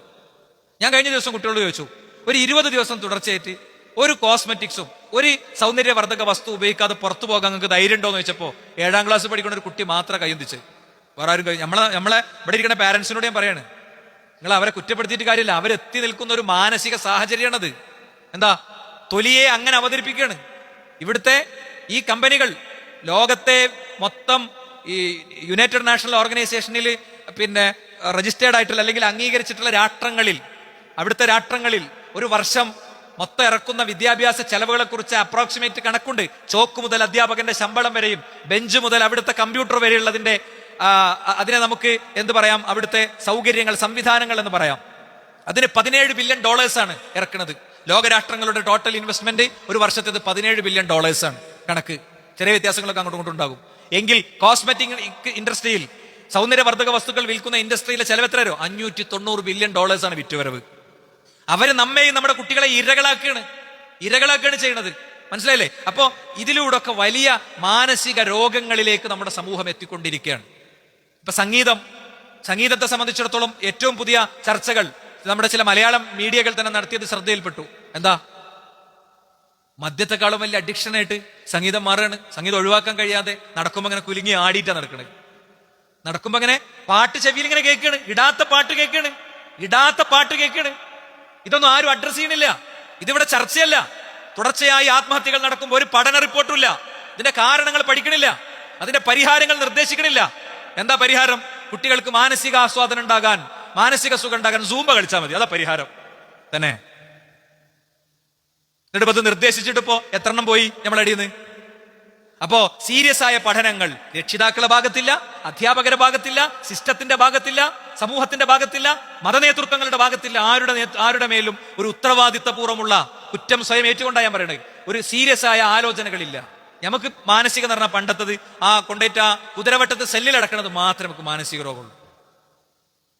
ഞാൻ കഴിഞ്ഞ ദിവസം കുട്ടികളോട് ചോദിച്ചു, ഒരു 20 ദിവസം തുടർച്ചയായിട്ട് ഒരു കോസ്മെറ്റിക്സും ഒരു സൗന്ദര്യവർദ്ധക വസ്തു ഉപയോഗിക്കാതെ പുറത്തു പോകാൻ നിങ്ങൾക്ക് ധൈര്യം ഉണ്ടോ എന്ന് ചോദിച്ചപ്പോൾ 7ാം ക്ലാസ് പഠിക്കുന്ന ഒരു കുട്ടി മാത്രം കയ്യൊന്നിച്ച്. വേറെ ആരും നമ്മളെ ഇവിടെ ഇരിക്കുന്ന പാരന്റ്സിനോട് ഞാൻ പറയാണ്, നിങ്ങൾ അവരെ കുറ്റപ്പെടുത്തിയിട്ട് കാര്യമില്ല. അവരെത്തി നിൽക്കുന്ന ഒരു മാനസിക സാഹചര്യമാണത്. എന്താ? തൊലിയെ അങ്ങനെ അവതരിപ്പിക്കുകയാണ്. ഇവിടുത്തെ ഈ കമ്പനികൾ ലോകത്തെ മൊത്തം ഈ യുണൈറ്റഡ് നാഷണൽ ഓർഗനൈസേഷനിൽ പിന്നെ രജിസ്റ്റേർഡ് ആയിട്ടുള്ള അല്ലെങ്കിൽ അംഗീകരിച്ചിട്ടുള്ള അവിടുത്തെ രാഷ്ട്രങ്ങളിൽ ഒരു വർഷം മൊത്തം ഇറക്കുന്ന വിദ്യാഭ്യാസ ചെലവുകളെ കുറിച്ച് അപ്രോക്സിമേറ്റ് കണക്കുണ്ട്. ചോക്ക് മുതൽ അധ്യാപകന്റെ ശമ്പളം വരെയും ബെഞ്ച് മുതൽ അവിടുത്തെ കമ്പ്യൂട്ടർ വരെയുള്ളതിന്റെ അതിനെ നമുക്ക് എന്ത് പറയാം, അവിടുത്തെ സൗകര്യങ്ങൾ, സംവിധാനങ്ങൾ എന്ന് പറയാം. അതിന് $17 ബില്യൺ ആണ് ഇറക്കുന്നത്. ലോകരാഷ്ട്രങ്ങളുടെ ടോട്ടൽ ഇൻവെസ്റ്റ്മെന്റ് ഒരു വർഷത്തേത് $17 ബില്യൺ ആണ് കണക്ക്. ചെറിയ വ്യത്യാസങ്ങളൊക്കെ അങ്ങോട്ടും ഇങ്ങോട്ടും ഉണ്ടാകും. എങ്കിൽ കോസ്മെറ്റിക് ഇൻഡസ്ട്രിയിൽ, സൗന്ദര്യവർദ്ധക വസ്തുക്കൾ വിൽക്കുന്ന ഇൻഡസ്ട്രിയിലെ ചെലവ് എത്രയോ? $590 ബില്യൺ ആണ് വിറ്റുവരവ്. അവര് നമ്മയും നമ്മുടെ കുട്ടികളെ ഇരകളാക്കുകയാണ് ചെയ്യുന്നത്. മനസ്സിലായില്ലേ? അപ്പോ ഇതിലൂടെ ഒക്കെ വലിയ മാനസിക രോഗങ്ങളിലേക്ക് നമ്മുടെ സമൂഹം എത്തിക്കൊണ്ടിരിക്കുകയാണ്. ഇപ്പൊ സംഗീതത്തെ സംബന്ധിച്ചിടത്തോളം ഏറ്റവും പുതിയ ചർച്ചകൾ നമ്മുടെ ചില മലയാളം മീഡിയകൾ തന്നെ നടത്തിയത് ശ്രദ്ധയിൽപ്പെട്ടു. എന്താ? മദ്യത്തെക്കാളും വലിയ അഡിക്ഷനായിട്ട് സംഗീതം മാറുകയാണ്. സംഗീതം ഒഴിവാക്കാൻ കഴിയാതെ നടക്കുമ്പോ അങ്ങനെ കുലുങ്ങി ആടിയിട്ടാ നടക്കണത്. നടക്കുമ്പോ അങ്ങനെ പാട്ട് ചെവിയിൽ ഇങ്ങനെ കേൾക്കാണ്, ഇടാത്ത പാട്ട് കേൾക്കാണ്. ഇതൊന്നും ആരും അഡ്രസ് ചെയ്യണില്ല. ഇതിവിടെ ചർച്ചയല്ല. തുടർച്ചയായി ആത്മഹത്യകൾ നടക്കുമ്പോൾ ഒരു പഠന റിപ്പോർട്ടുമില്ല. ഇതിന്റെ കാരണങ്ങൾ പഠിക്കണില്ല, അതിന്റെ പരിഹാരങ്ങൾ നിർദ്ദേശിക്കണില്ല. എന്താ പരിഹാരം? കുട്ടികൾക്ക് മാനസിക ആസ്വാദനം ഉണ്ടാകാൻ, മാനസിക സുഖം ഉണ്ടാകാൻ സൂംബ കളിച്ചാൽ മതി. അതാ പരിഹാരം തന്നെ. എന്നിട്ട് അത് നിർദ്ദേശിച്ചിട്ടിപ്പോ എത്രണ്ണം പോയി നമ്മളടിയുന്നു? അപ്പോ സീരിയസ് ആയ പഠനങ്ങൾ രക്ഷിതാക്കളുടെ ഭാഗത്തില്ല, അധ്യാപകരുടെ ഭാഗത്തില്ല, സിസ്റ്റത്തിന്റെ ഭാഗത്തില്ല, സമൂഹത്തിന്റെ ഭാഗത്തില്ല, മതനേതൃത്വങ്ങളുടെ ഭാഗത്തില്ല. ആരുടെ മേലും ഒരു ഉത്തരവാദിത്തപൂർവ്വമുള്ള കുറ്റം സ്വയം ഏറ്റുകൊണ്ടാ ഞാൻ പറയണത്. ഒരു സീരിയസ് ആയ ആലോചനകളില്ല. നമുക്ക് മാനസിക എന്ന് പറഞ്ഞാൽ പണ്ടത്തത് കൊണ്ടേറ്റ കുതിരവട്ടത്ത് സെല്ലിലടക്കണത് മാത്രമേ നമുക്ക് മാനസിക രോഗമുള്ളൂ.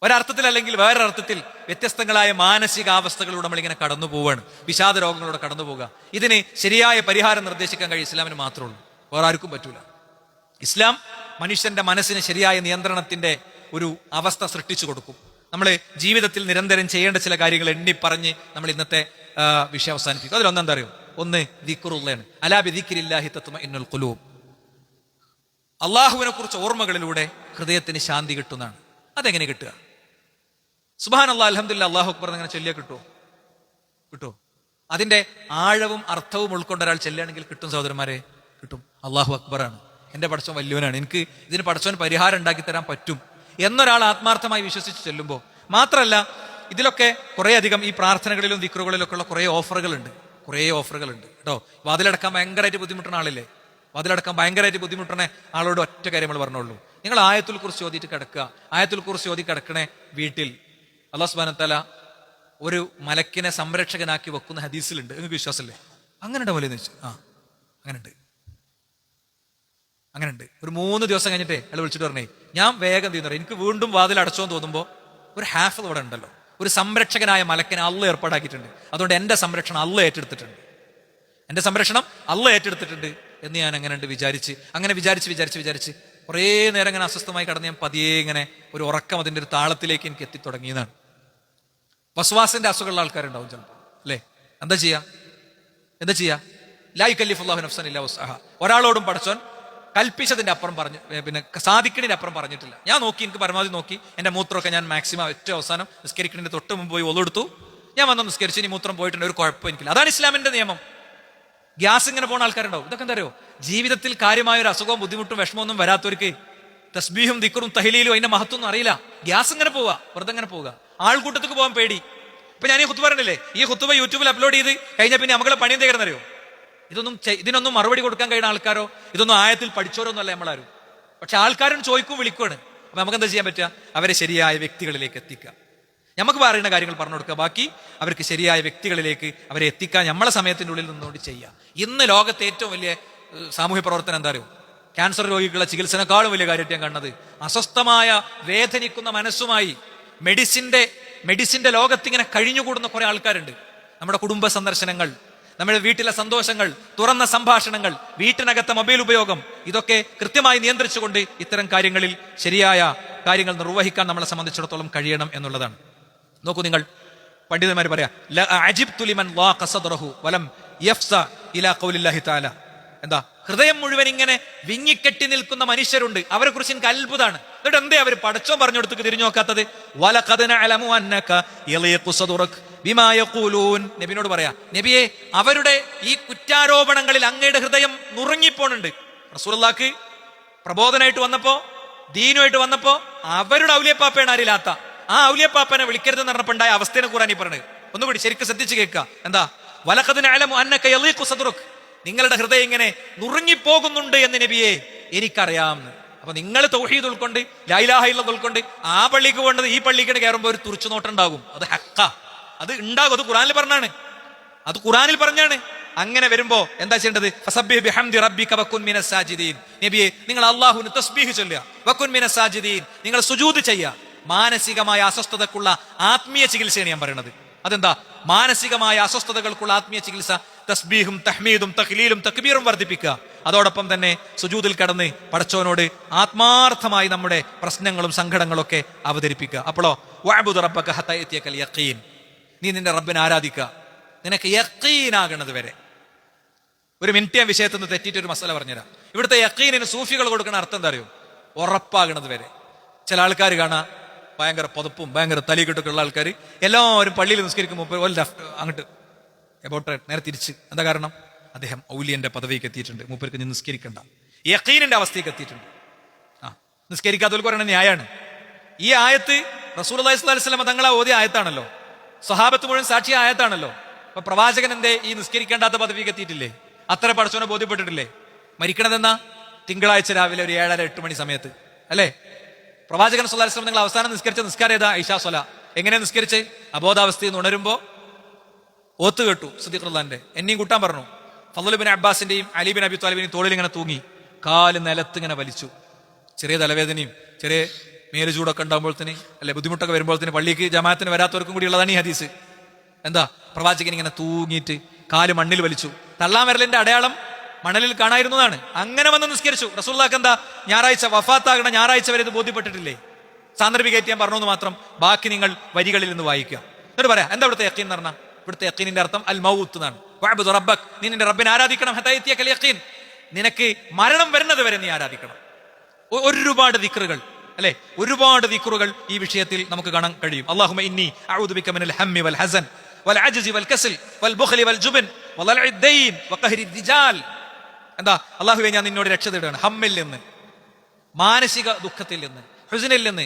ഒരർത്ഥത്തിൽ അല്ലെങ്കിൽ വേറൊരർത്ഥത്തിൽ വ്യത്യസ്തങ്ങളായ മാനസികാവസ്ഥകളിലൂടെ നമ്മളിങ്ങനെ കടന്നു പോവുകയാണ്. വിഷാദ രോഗങ്ങളിലൂടെ കടന്നു പോവുക. ഇതിന് ശരിയായ പരിഹാരം നിർദ്ദേശിക്കാൻ കഴിയും ഇസ്ലാമിന് മാത്രമേ ഉള്ളൂ, വേറെ ആർക്കും പറ്റൂല. ഇസ്ലാം മനുഷ്യന്റെ മനസ്സിന് ശരിയായ നിയന്ത്രണത്തിന്റെ ഒരു അവസ്ഥ സൃഷ്ടിച്ചു കൊടുക്കും. നമ്മൾ ജീവിതത്തിൽ നിരന്തരം ചെയ്യേണ്ട ചില കാര്യങ്ങൾ എണ്ണി പറഞ്ഞ് നമ്മൾ ഇന്നത്തെ വിഷയം അവസാനിപ്പിക്കും. അതിലൊന്നെന്താ അറിയോ? ഒന്ന് ദിക്റുള്ളാണ്. അലാ ബിദിക്രില്ലാഹി തത്മഇന്നുൽ ഖുലൂബ്. അള്ളാഹുവിനെ കുറിച്ച് ഓർമ്മകളിലൂടെ ഹൃദയത്തിന് ശാന്തി കിട്ടുന്നതാണ്. അതെങ്ങനെ കിട്ടുക? സുബ്ഹാനല്ലാഹ്, അൽഹംദുലില്ലാഹ്, അല്ലാഹു അക്ബർ അങ്ങനെ ചൊല്ലിയാൽ കിട്ടുമോ? അതിന്റെ ആഴവും അർത്ഥവും ഉൾക്കൊണ്ട ഒരാൾ ചെല്ലുകയാണെങ്കിൽ കിട്ടും സഹോദരന്മാരെ, കിട്ടും. അല്ലാഹു അക്ബറാണ്, എന്റെ പടച്ചോൻ വലിയവനാണ്, എനിക്ക് ഇതിന് പടച്ചോൻ പരിഹാരം ഉണ്ടാക്കി തരാൻ പറ്റും എന്നൊരാൾ ആത്മാർത്ഥമായി വിശ്വസിച്ച് ചെല്ലുമ്പോൾ മാത്രമല്ല, ഇതിലൊക്കെ കുറേ അധികം ഈ പ്രാർത്ഥനകളിലും ദിക്റുകളിലൊക്കെ ഉള്ള കുറേ ഓഫറുകളുണ്ട് കേട്ടോ. വാതിലടക്കാൻ ഭയങ്കരമായിട്ട് ബുദ്ധിമുട്ടുന്ന ആളില്ലേ? വാതിലടക്കാൻ ഭയങ്കരമായിട്ട് ബുദ്ധിമുട്ടുന്ന ആളോട് ഒറ്റ കാര്യം നമ്മൾ പറഞ്ഞോളൂ. നിങ്ങൾ ആയത്തുൽ കുർസി ഓതിയിട്ട് കിടക്കുക. ആയത്തുൽ കുർസി ഓതി കിടക്കണേ വീട്ടിൽ അല്ലാഹു സുബ്ഹാനഹു വ തആല ഒരു മലക്കിനെ സംരക്ഷകനാക്കി വെക്കുന്ന ഹദീസിലുണ്ട്. നിങ്ങൾക്ക് വിശ്വാസമല്ലേ? അങ്ങനെ പോലെ അങ്ങനെയുണ്ട്. ഒരു 3 ദിവസം കഴിഞ്ഞിട്ടേ അയാൾ വിളിച്ചിട്ട് പറഞ്ഞേ, ഞാൻ വേഗം തീർന്നു, എനിക്ക് വീണ്ടും വാതിൽ അടച്ചോന്ന് തോന്നുമ്പോൾ ഒരു ഹാഫ് ഇവിടെ ഉണ്ടല്ലോ, ഒരു സംരക്ഷകനായ മലക്കിനെ അള്ളാഹ് ഏർപ്പാടാക്കിയിട്ടുണ്ട്. അതുകൊണ്ട് എൻ്റെ സംരക്ഷണം അള്ളാഹ് ഏറ്റെടുത്തിട്ടുണ്ട്, എൻ്റെ സംരക്ഷണം അള്ളാഹ് ഏറ്റെടുത്തിട്ടുണ്ട് എന്ന് ഞാൻ അങ്ങനെ വിചാരിച്ച് കുറേ നേരം ഇങ്ങനെ അസ്വസ്ഥമായി കടന്ന് ഞാൻ പതിയെ ഇങ്ങനെ ഒരു ഉറക്കം അതിൻ്റെ ഒരു താളത്തിലേക്ക് എനിക്ക് എത്തിത്തുടങ്ങിയതാണ്. വസ്വാസിന്റെ അസുഖമുള്ള ആൾക്കാരുണ്ടാവും ചിലപ്പോൾ, അല്ലേ? എന്താ ചെയ്യാ? ലാ യുകല്ലിഫുല്ലാഹു നഫ്സൻ ഇല്ലാ വസ്അഹാ. ഒരാളോടും പടച്ചോൻ കൽപ്പിച്ചതിന്റെ അപ്പുറം പറഞ്ഞു, പിന്നെ സാധിക്കണിന്റെ അപ്പുറം പറഞ്ഞിട്ടില്ല. ഞാൻ നോക്കി, എനിക്ക് പരമാവധി നോക്കി. എൻ്റെ മൂത്രമൊക്കെ ഞാൻ മാക്സിമം ഏറ്റവും അവസാനം നിസ്കരിക്കുന്നതിന്റെ തൊട്ട് മുമ്പ് പോയി ഒളെടുത്തു. ഞാൻ വന്ന് നിസ്കരിച്ച്, ഇനി മൂത്രം പോയിട്ടുണ്ട്, ഒരു കുഴപ്പം എനിക്കില്ല. അതാണ് ഇസ്ലാമിന്റെ നിയമം. ഗ്യാസ് ഇങ്ങനെ പോകുന്ന ആൾക്കാരുണ്ടാവും. ഇതൊക്കെ എന്താ അറിയോ? ജീവിതത്തിൽ കാര്യമായ ഒരു അസുഖവും ബുദ്ധിമുട്ടും വിഷമമൊന്നും വരാത്തവർക്ക് തസ്ബീഹും ദിക്റും തഹ്ലീലും അതിന്റെ മഹത്വം ഒന്നും അറിയില്ല. ഗ്യാസ് ഇങ്ങനെ പോവുക, വെറുതെ ഇങ്ങനെ പോവുക, ആൾക്കൂട്ടത്തേക്ക് പോകാൻ പേടി. ഇപ്പൊ ഞാൻ ഈ ഖുത്ബ പറഞ്ഞില്ലേ, ഈ ഖുത്ബ യൂട്യൂബിൽ അപ്ലോഡ് ചെയ്ത് കഴിഞ്ഞ പിന്നെ നമ്മളെ പണി എന്ത് ചെയ്യണമെന്നറിയോ? ഇതിനൊന്നും മറുപടി കൊടുക്കാൻ കഴിയുന്ന ആൾക്കാരോ ഇതൊന്നും ആയത്തിൽ പഠിച്ചോരോ ഒന്നും അല്ല നമ്മളാരും. പക്ഷെ ആൾക്കാരും ചോദിക്കും, വിളിക്കുവാണ്. അപ്പൊ നമുക്ക് എന്താ ചെയ്യാൻ പറ്റുക? അവരെ ശരിയായ വ്യക്തികളിലേക്ക് എത്തിക്കുക. നമുക്ക് പറയുന്ന കാര്യങ്ങൾ പറഞ്ഞു കൊടുക്കുക, ബാക്കി അവർക്ക് ശരിയായ വ്യക്തികളിലേക്ക് അവരെ എത്തിക്കാൻ നമ്മളെ സമയത്തിൻ്റെ ഉള്ളിൽ നിന്നുകൊണ്ട് ചെയ്യുക. ഇന്ന് ലോകത്തെ ഏറ്റവും വലിയ സാമൂഹ്യ പ്രവർത്തനം എന്താ അറിയോ? ക്യാൻസർ രോഗികളുടെ ചികിത്സനേക്കാളും വലിയ കാര്യമായിട്ട് ഞാൻ കണ്ടത്, അസ്വസ്ഥമായ വേദനിക്കുന്ന മനസ്സുമായി മെഡിസിന്റെ ലോകത്തിങ്ങനെ കഴിഞ്ഞുകൂടുന്ന കുറെ ആൾക്കാരുണ്ട്. നമ്മുടെ കുടുംബ സന്ദർശനങ്ങൾ, നമ്മുടെ വീട്ടിലെ സന്തോഷങ്ങൾ, തുറന്ന സംഭാഷണങ്ങൾ, വീട്ടിനകത്തെ മൊബൈൽ ഉപയോഗം, ഇതൊക്കെ കൃത്യമായി നിയന്ത്രിച്ചുകൊണ്ട് ഇത്തരം കാര്യങ്ങളിൽ ശരിയായ കാര്യങ്ങൾ നിർവഹിക്കാൻ നമ്മളെ സംബന്ധിച്ചിടത്തോളം കഴിയണം എന്നുള്ളതാണ്. നോക്കൂ, നിങ്ങൾ പണ്ഡിതന്മാർ പറയാ, എന്താ? ഹൃദയം മുഴുവൻ ഇങ്ങനെ വിങ്ങിക്കെട്ടി നിൽക്കുന്ന മനുഷ്യരുണ്ട്, അവരെ കുറിച്ച് എനിക്ക് അത്ഭുതമാണ്. എന്നിട്ട് എന്തേ അവർ പടച്ചോൻ പറഞ്ഞു കൊടുത്തേക്ക് തിരിഞ്ഞു നോക്കാത്തത്? നബിനോട് പറയാ, നബിയെ, അവരുടെ ഈ കുറ്റാരോപണങ്ങളിൽ അങ്ങയുടെ ഹൃദയം നുറുങ്ങിപ്പോണുണ്ട്. റസൂലുള്ളാഹിക്ക് പ്രബോധനമായിട്ട് വന്നപ്പോ, ദീനുമായിട്ട് വന്നപ്പോ അവരുടെ ഔലിയപ്പാപ്പയാണ് അറിയില്ലാത്ത ആ ഔലിയപ്പാപ്പനെ വിളിക്കരുതെന്ന് പറഞ്ഞപ്പോ ഉണ്ടായ അവസ്ഥയെ ഖുർആനിൽ പറഞ്ഞത്. ഒന്നുകൂടി ശരിക്കും ശ്രദ്ധിച്ച് കേൾക്കുക. എന്താ? വലഖദ് നഅലമു അന്നക യളീഖു സദ്റുക്, നിങ്ങളുടെ ഹൃദയം ഇങ്ങനെ നുറുങ്ങിപ്പോകുന്നുണ്ട് എന്ന് നബിയെ എനിക്കറിയാമെന്ന്. അപ്പൊ നിങ്ങൾ തൗഹീദ് ഉൾക്കൊണ്ട്, ലാ ഇലാഹ ഇല്ലല്ലാഹ് ഉൾക്കൊണ്ട് ആ പള്ളിക്ക് പോകേണ്ടത് ഈ പള്ളിക്ക് കയറുമ്പോൾ ഒരു തുറിച്ചുനോട്ടം ഉണ്ടാകും. അത് ഹക്ക, അത് ഉണ്ടാകും. അത് ഖുർആനിൽ പറഞ്ഞാണ്. അങ്ങനെ വരുമ്പോ എന്താ ചെയ്യേണ്ടത്? ഫസബ്ബിഹ് ബിഹംദി റബ്ബിക വകുൻ മിനസ് സാജിദീൻ. നബിയെ, നിങ്ങൾ അല്ലാഹുവിന് തസ്ബീഹ് ചൊല്ലുക. വകുൻ മിനസ് സാജിദീൻ, നിങ്ങൾ സുജൂദ് ചെയ്യുക. മാനസികമായ അസ്വസ്ഥതക്കുള്ള ആത്മീയ ചികിത്സയാണ് ഞാൻ പറയുന്നത്. അതെന്താ? മാനസികമായ അസ്വസ്ഥതകൾക്കുള്ള ആത്മീയ ചികിത്സ തസ്ബീഹും തഹ്മീദും തഹ്ലീലും തക്ബീറും വർദ്ധിപ്പിക്കുക. അതോടൊപ്പം തന്നെ സുജൂദിൽ കടന്ന് പടച്ചോനോട് ആത്മാർത്ഥമായി നമ്മുടെ പ്രശ്നങ്ങളും സങ്കടങ്ങളൊക്കെ അവതരിപ്പിക്കുക. അപ്പോഴോ വഅബ്ദു റബ്ബക ഹത്താ യഅതിയകൽ യഖീൻ, നീ നിന്റെ റബ്ബിനെ ആരാധിക്കുക നിനക്ക് യഖീനാകണത് വരെ. ഒരു മിനിറ്റ് ഞാൻ വിഷയത്തിൽ നിന്ന് തെറ്റിയിട്ട് ഒരു മസല പറഞ്ഞുതരാം. ഇവിടുത്തെ യഖീനിന് സൂഫികൾ കൊടുക്കുന്ന അർത്ഥം എന്താ അറിയോ? ഉറപ്പാകണത് വരെ. ചില ആൾക്കാർ കാണാ ഭയങ്കര പുതപ്പും ഭയങ്കര തലീക്കെട്ടൊക്കെ ഉള്ള ആൾക്കാർ എല്ലാവരും പള്ളിയിൽ നിസ്കരിക്കുമ്പോൾ അങ്ങോട്ട് എബോട്ട് നേരെ തിരിച്ച്. എന്താ കാരണം? അദ്ദേഹം ഔലിയന്റെ പദവിക്ക് എത്തിയിട്ടുണ്ട്, മൂപ്പർക്ക് നീ നിസ്കരിക്കണ്ട. യഖീനിന്റെ അവസ്ഥയ്ക്ക് എത്തിയിട്ടുണ്ട്. നിസ്കരിക്കാത്തവർക്ക് പറയുന്ന ന്യായാണ്. ഈ ആയത്ത് റസൂലുള്ളാഹി സ്വല്ലല്ലാഹു അലൈഹി വസല്ലം തങ്ങളെ ഓതിയ ആയത്താണല്ലോ, സ്വഹാബത്ത് മുഴുവൻ സാക്ഷിയ ആയത്താണല്ലോ. അപ്പൊ പ്രവാചകൻ എന്തേ ഈ നിസ്കരിക്കേണ്ടാത്ത പദവിക്ക് എത്തിയിട്ടില്ലേ? അത്ര പടച്ചോനെ ബോധ്യപ്പെട്ടിട്ടില്ലേ? മരിക്കണതെന്നാ? തിങ്കളാഴ്ച രാവിലെ ഒരു 7:30-8 മണി സമയത്ത് അല്ലേ? പ്രവാചകൻ സ്വല്ലല്ലാഹു അലൈഹി വസല്ലം നിങ്ങൾ അവസാനം നിസ്കരിച്ച നിസ്കാരം ഏതാ? ഇശാ സ്വലാ. എങ്ങനെ നിസ്കരിച്ച്? അബോധാവസ്ഥയിൽ നിന്ന് ഉണരുമ്പോ ഓത്ത് കേട്ടു സിദ്ദീഖ് റളിയല്ലാഹുവിന്റെ, എന്നെയും കൂട്ടാൻ പറഞ്ഞു. ഫളൽ ഇബ്നു അബ്ബാസിന്റെയും അലി ബിൻ അബി ത്വാലിബിന്റെയും തോളിൽ ഇങ്ങനെ തൂങ്ങി, കാല് നിലത്ത് ഇങ്ങനെ വലിച്ചു. ചെറിയ തലവേദനയും ചെറിയ മേല് ചൂടൊക്കെ ഉണ്ടാകുമ്പോഴത്തേന്, അല്ലെ ബുദ്ധിമുട്ടൊക്കെ വരുമ്പോഴത്തേന്, പള്ളിക്ക് ജമാഅത്തിന് വരാത്തവർക്കും കൂടി ഉള്ളതാണ് ഈ ഹദീസ്. എന്താ? പ്രവാചകൻ ഇങ്ങനെ തൂങ്ങിയിട്ട് കാല് മണ്ണിൽ വലിച്ചു. തള്ളാൻ വിരലിന്റെ അടയാളം മണലിൽ കാണായിരുന്നതാണ്. അങ്ങനെ വന്ന് നിസ്കരിച്ചു. റസൂലുള്ളാഹിക്ക് എന്താ ഞായറാഴ്ച വഫാത്താകണ ഞായറാഴ്ച വരെ ഇത് ബോധ്യപ്പെട്ടിട്ടില്ലേ? സാന്ദർഭികമായിട്ട് ഞാൻ പറഞ്ഞെന്ന് മാത്രം. ബാക്കി നിങ്ങൾ വരികളിൽ നിന്ന് വായിക്കുക. എന്നിട്ട് പറയാം എന്താ ഇവിടുത്തെ യഖീൻ എന്ന് പറഞ്ഞാൽ? ഇവിടുത്തെ യഖീനിന്റെ അർത്ഥം അൽ മൗത്ത് എന്നാണ്. വഅബ്ദു റബ്ബക്, നീ നിന്റെ റബ്ബിനെ ആരാധിക്കണം. ഹത്താ യഅതിയകൽ യഖീൻ, നിനക്ക് മരണം വരുന്നത് വരെ നീ ആരാധിക്കണം. ഒരുപാട് ദിക്റുകൾ അല്ലെ, ഒരുപാട് ദിക്റുകൾ ഈ വിഷയത്തിൽ നമുക്ക് കാണാൻ കഴിയും. അല്ലാഹുമ്മ ഇന്നി അഊദു ബിക മിനൽ ഹമ്മി വൽ ഹസൻ വൽ അജ്സി വൽ കസൽ വൽ ബുഖ്ലി വൽ ജുബ്ൻ വദൽഇ ദൈൻ വഖഹരി റിജാൽ. എന്താ? അല്ലാഹുവേ, ഞാൻ നിന്നോട് രക്ഷ തേടുകയാണ് ഹമ്മിൽ നിന്ന്, മാനസിക ദുഃഖത്തിൽ നിന്ന്, ഹുസ്നിൽ നിന്ന്,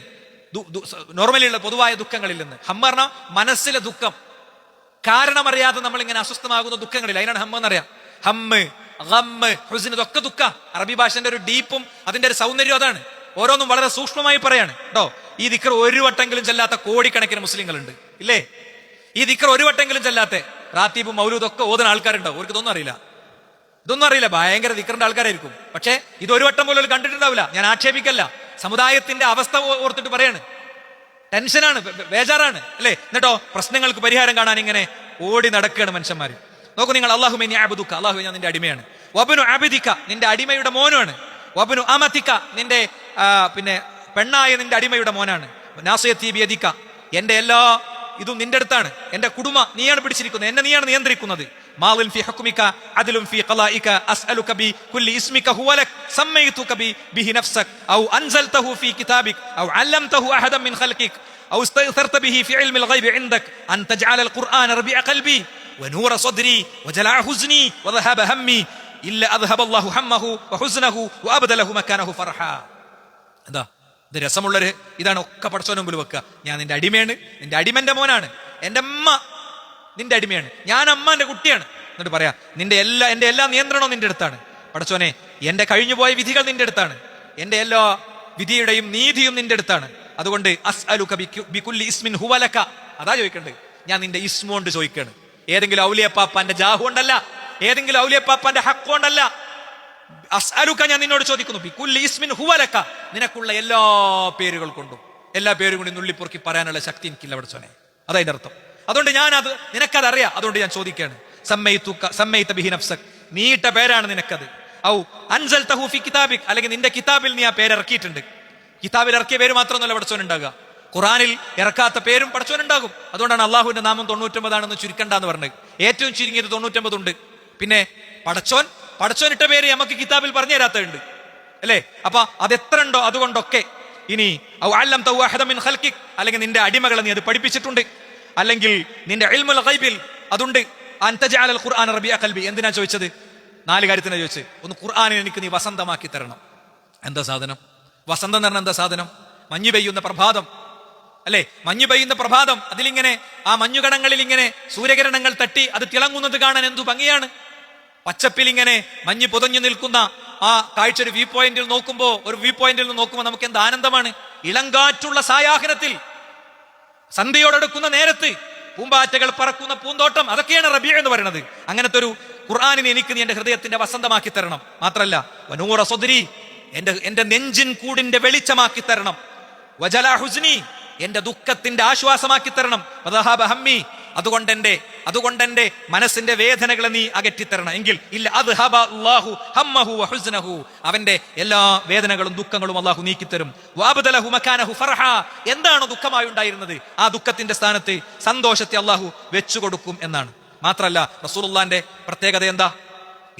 നോർമലിയുള്ള പൊതുവായ ദുഃഖങ്ങളിൽ നിന്ന്. ഹമ്മ പറഞ്ഞാൽ മനസ്സിലെ ദുഃഖം, കാരണമറിയാതെ നമ്മൾ ഇങ്ങനെ അസ്വസ്ഥമാകുന്ന ദുഃഖങ്ങളിൽ, അതിനാണ് ഹമ്മ എന്നറിയാം. ഹമ്മ്, ഗമ്മ്, ഹുസ്ൻ, ഇതൊക്കെ ദുഃഖ. അറബി ഭാഷന്റെ ഒരു ഡീപ്പും അതിന്റെ ഒരു സൗന്ദര്യം അതാണ്. ഓരോന്നും വളരെ സൂക്ഷ്മമായി പറയാണ് കേട്ടോ. ഈ ദിക്ർ ഒരു വട്ടെങ്കിലും ചെല്ലാത്ത കോടിക്കണക്കിന് മുസ്ലിങ്ങളുണ്ട് ഇല്ലേ? ഈ ദിക്ർ ഒരു വട്ടെങ്കിലും ചെല്ലാത്ത റാത്തീബും മൗലൂദും ഒക്കെ ഓതുന്ന ആൾക്കാരുണ്ടാവും. അവർക്ക് ഇതൊന്നും അറിയില്ല. ഭയങ്കര ദിക്റിന്റെ ആൾക്കാരായിരിക്കും. പക്ഷെ ഇത് ഒരു വട്ടം പോലും കണ്ടിട്ടുണ്ടാവില്ല. ഞാൻ ആക്ഷേപിക്കല്ല, സമുദായത്തിന്റെ അവസ്ഥ ഓർത്തിട്ട് പറയാണ്. ടെൻഷനാണ്, ബേജാറാണ് അല്ലേ? എന്നിട്ടോ പ്രശ്നങ്ങൾക്ക് പരിഹാരം കാണാൻ ഇങ്ങനെ ഓടി നടക്കുകയാണ് മനുഷ്യന്മാര്. നോക്കൂ നിങ്ങൾ, അല്ലാഹുമ്മ ഇന്നി അഅ്ബുദുക, അല്ലാഹുവേ ഞാൻ നിന്റെ അടിമയാണ്. വബ്നു അബ്ദിക, നിന്റെ അടിമയുടെ മോനുമാണ്. വബ്നു അമതിക, നിന്റെ പിന്നെ പെണ്ണായ നിന്റെ അടിമയുടെ മോനാണ്. നാസിയതി ബിയദിക, എന്റെ എല്ലാ ഇതും നിന്റെ അടുത്താണ്. എന്റെ കുടുംബ നീയാണ് പിടിച്ചിരിക്കുന്നത്, എന്നെ നീയാണ് നിയന്ത്രിക്കുന്നത്. മാളിൻ ഫി ഹുക്മിക അദ്ലുൻ ഫി ഖലാഇക അസ്അലുക ബി കുല്ലി ഇസ്മിക ഹുവ ലക് സമ്മൈതുക ബിഹി നഫ്സക ഔ അൻസൽതഹു ഫി കിതാബിക ഔ അല്ലംതഹു അഹദൻ മിൻ ഖൽഖിക ഔ ഇസ്തഅ്തർത ബിഹി ഫി ഇൽമിൽ ഗൈബി ഇൻദക അൻ തജ്അല അൽ ഖുർആന റബീഅ ഖൽബി വനൂറ സദ്രി വജലാഅ ഹുസ്നി വദഹബ ഹമ്മി ഇല്ല അദ്ഹബ അല്ലാഹു ഹമ്മഹു വഹുസ്നഹു വഅബ്ദലഹു മകാനഹു ഫർഹ. എന്താ ഇത് രസമുള്ളൊരു ഇതാണ്. ഒക്കെ പടച്ചോന്റെ മുമ്പിൽ വെക്കുക. ഞാൻ നിന്റെ അടിമയാണ്, നിന്റെ അടിമന്റെ മോനാണ്. എന്റെ അമ്മ നിന്റെ അടിമയാണ്, ഞാൻ അമ്മാന്റെ കുട്ടിയാണ്. എന്നിട്ട് പറയാ എന്റെ എല്ലാ നിയന്ത്രണവും നിന്റെ അടുത്താണ്. പടച്ചോനെ, എന്റെ കഴിഞ്ഞുപോയ വിധികൾ നിന്റെ അടുത്താണ്, എന്റെ എല്ലാ വിധിയുടെയും നീതിയും നിന്റെ അടുത്താണ്. അതുകൊണ്ട് അസ്അലുക ബികുല്ലി ഇസ്മിൻ ഹുവ ലക, അതാ ചോദിക്കണ്ടേ. ഞാൻ നിന്റെ ഇസ്മു കൊണ്ട് ചോദിക്കാണ്. ഏതെങ്കിലും ഔലിയപ്പാപ്പാന്റെ ജാഹു കൊണ്ടല്ല, ഏതെങ്കിലും ഔലിയപ്പാപ്പാന്റെ ഹക്ക് കൊണ്ടല്ല. അസ്അലുക, ഞാൻ നിന്നോട് ചോദിക്കുന്നു, ബികുല്ലി ഇസ്മിൻ ഹുവ ലക, നിനക്കുള്ള എല്ലാ പേരുകൾ കൊണ്ടും. എല്ലാ പേരും കൊണ്ട് നുള്ളിപ്പൊറുക്കി പറയാനുള്ള ശക്തി എനിക്കില്ല പടച്ചോനെ, അതതിന്റെ അർത്ഥം. അതുകൊണ്ട് ഞാനത് നിനക്കതറിയാം, അതുകൊണ്ട് ഞാൻ ചോദിക്കാണ്. സമ്മൈത ബിഹി നഫ്സക, നീട്ട പേരാണ് നിനക്കത്. ഔ അൻസൽതഹു ഫി കിതാബിക്, അല്ലെങ്കിൽ നിന്റെ കിതാബിൽ നീ ആ പേര് ഇറക്കിയിട്ടുണ്ട്. കിതാബിൽ ഇറക്കിയ പേര് മാത്രമൊന്നുമല്ല പടച്ചോൻ ഉണ്ടാകുക, ഖുറാനിൽ ഇറക്കാത്ത പേരും പടച്ചോൻ ഉണ്ടാകും. അതുകൊണ്ടാണ് അള്ളാഹുവിന്റെ നാമം 99 ആണെന്ന് ചുരുക്കണ്ടെന്ന് പറഞ്ഞത്. ഏറ്റവും ചുരുങ്ങിയത് 99 ഉണ്ട്. പിന്നെ പടച്ചോനിട്ട പേര് നമുക്ക് കിതാബിൽ പറഞ്ഞു തരാത്തുണ്ട് അല്ലേ? അപ്പൊ അതെത്ര ഉണ്ടോ അതുകൊണ്ടൊക്കെ. ഇനി ഔ അല്ലംതഹു അഹദൻ മിൻ ഖൽഖിക്, അല്ലെങ്കിൽ നിന്റെ അടിമകളെ നീ അത് പഠിപ്പിച്ചിട്ടുണ്ട്. അല്ലെങ്കിൽ നിന്റെ ഇൽമുൽ ഗൈബിൽ അതുണ്ട്. അൻ തജ്അല അൽ ഖുർആന റബീഅ ഖൽബി, എന്തിനാ ചോദിച്ചത്? 4 കാര്യത്തിനാ ചോദിച്ചത്. ഒന്ന്, ഖുർആനിനെ എനിക്ക് നീ വസന്തമാക്കി തരണം. എന്താ സാധനം? വസന്തം എന്ന് പറഞ്ഞാൽ എന്താ സാധനം? മഞ്ഞ് പെയ്യുന്ന പ്രഭാതം അല്ലെ? മഞ്ഞ് പെയ്യുന്ന പ്രഭാതം, അതിലിങ്ങനെ ആ മഞ്ഞുകണങ്ങളിൽ ഇങ്ങനെ സൂര്യകിരണങ്ങൾ തട്ടി അത് തിളങ്ങുന്നത് കാണാൻ എന്തു ഭംഗിയാണ്. പച്ചപ്പിൽ ഇങ്ങനെ മഞ്ഞ് പുതഞ്ഞു നിൽക്കുന്ന ആ കാഴ്ച ഒരു വ്യൂ പോയിന്റിൽ നോക്കുമ്പോൾ നമുക്ക് എന്ത് ആനന്ദമാണ്. ഇളങ്കാറ്റുള്ള സായാഹ്നത്തിൽ, സന്ധ്യയോടടുക്കുന്ന നേരത്ത് പൂമ്പാറ്റകൾ പറക്കുന്ന പൂന്തോട്ടം, അതൊക്കെയാണ് റബീഅ എന്ന് പറയുന്നത്. അങ്ങനത്തെ ഒരു ഖുർആനിനെ എനിക്ക് നീ എന്റെ ഹൃദയത്തിന്റെ വസന്തമാക്കി തരണം. മാത്രല്ല വനൂറ സദ്രി, എന്റെ നെഞ്ചിൻ കൂടിന്റെ വെളിച്ചമാക്കി തരണം. വജലാ ഹുസ്നി, എന്റെ ദുഃഖത്തിന്റെ ആശ്വാസമാക്കി തരണം. വദഹബ ഹമ്മി, അതുകൊണ്ട് എന്റെ മനസ്സിന്റെ വേദനകളെ നീ അകറ്റിത്തരണം. എങ്കിൽ ഇല്ല അദ്ഹബ അല്ലാഹു ഹമ്മഹു വഹുസ്നഹു, അവന്റെ എല്ലാ വേദനകളും ദുഃഖങ്ങളും അല്ലാഹു നീക്കിത്തരും. വഅബ്ദലഹു മകാനഹു ഫർഹ, എന്താണോ ദുഃഖമായി ഉണ്ടായിരുന്നത് ആ ദുഃഖത്തിന്റെ സ്ഥാനത്ത് സന്തോഷത്തെ അല്ലാഹു വെച്ചു കൊടുക്കും എന്നാണ്. മാത്രല്ല റസൂലുള്ളാഹിന്റെ പ്രത്യേകത എന്താ?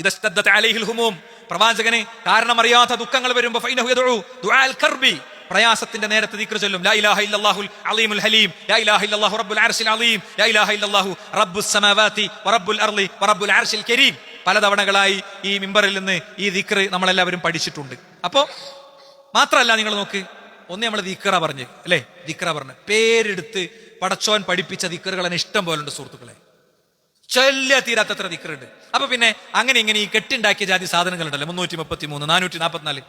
ഇദസ്തദ്ദത അലൈഹിൽ ഹുമൂം, പ്രവാചകന് കാരണമറിയാത്ത ദുഃഖങ്ങൾ വരുമ്പോൾ ഫൈനഹു യദഉ ദുആൽ കർബി, പ്രയാസത്തിന്റെ നേരത്തെ ദിക്ർ ചൊല്ലും. ലാ ഇലാഹ ഇല്ലല്ലാഹുൽ അലീമുൽ ഹലീം, ലാ ഇലാഹ ഇല്ലല്ലാഹു റബ്ബുൽ അർശിൽ അലീം, ലാ ഇലാഹ ഇല്ലല്ലാഹു റബ്ബുസ് സമാവാതി വറബ്ബുൽ അർളി വറബ്ബുൽ അർശിൽ കരീം. പലതവണകളായി ഈ മിമ്പറിൽ നിന്ന് ഈ ദിക്ർ നമ്മളെല്ലാവരും പഠിച്ചിട്ടുണ്ട്. അപ്പോ മാത്രല്ല, നിങ്ങൾ നോക്ക്, ഒന്ന് നമ്മൾ ദിക്റ പറഞ്ഞ് അല്ലെ, ദിക്റ പറഞ്ഞ് പേരെടുത്ത് പടച്ചോൻ പഠിപ്പിച്ച ദിക്റുകൾ തന്നെ ഇഷ്ടം പോലെ ഉണ്ട് സുഹൃത്തുക്കളെ. ചൊല്ലിയ തീരാത്തത്ര ദിക്റുണ്ട്. അപ്പൊ പിന്നെ അങ്ങനെ ഇങ്ങനെ ഈ കെട്ടുണ്ടാക്കിയ ജാതി സാധനങ്ങളുണ്ടല്ലോ, 333, 444,